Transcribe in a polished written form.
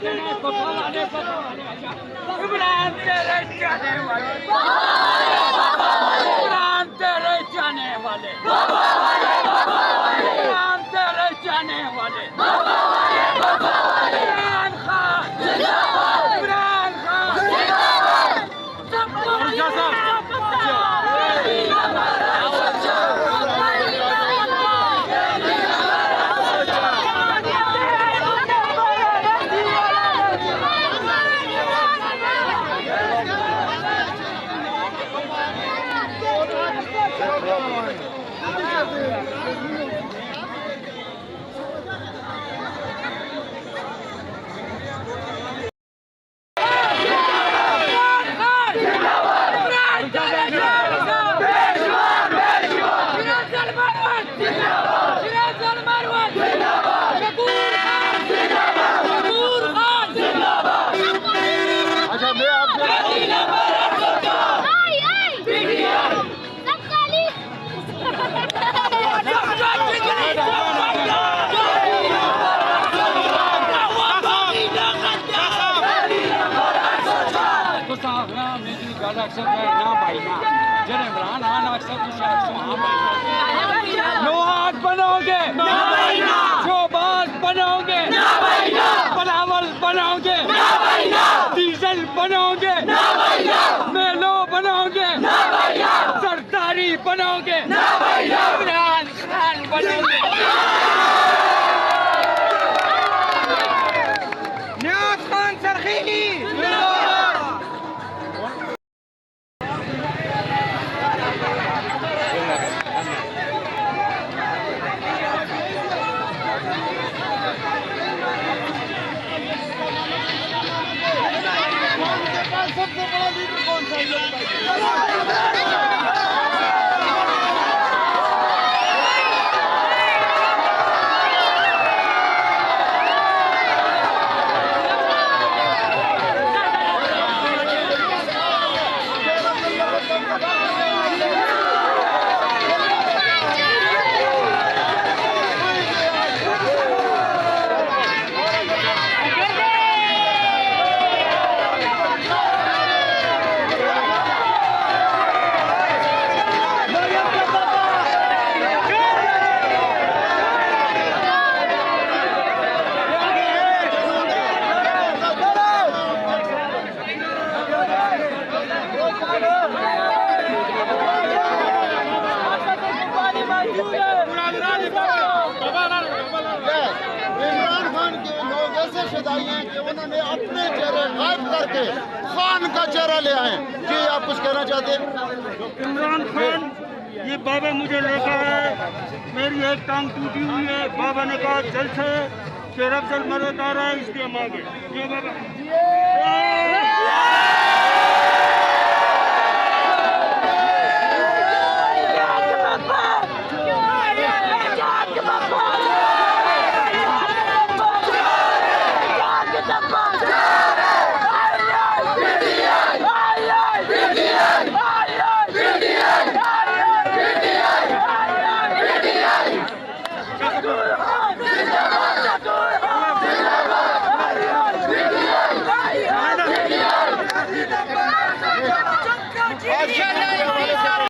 इमरान तेरे जाने वाले, इमरान तेरे जाने वाले, इमरान तेरे जाने वाले, इमरान खान, इमरान खान, जो आग बनाओगे जो बात बनाओगे बनावल बनाओगे डीजल बनाओगे मेलो बनाओगे सरदारी बनाओगे इमरान खान बनाओगे नियाज खान सरखीली सबसे बड़ा लीडर कौन सा है? इमरान खान के लोग ऐसे शुदाई हैं कि उन्होंने अपने चेहरे गायब करके खान का चेहरा ले आए। जी आप कुछ कहना चाहते हैं? इमरान खान, ये बाबा मुझे लेकर है, मेरी एक टांग टूटी हुई है, बाबा ने कहा जल से रब जल मदद आ रहा है, इसलिए हम आ गए। ये बाबा Yeah.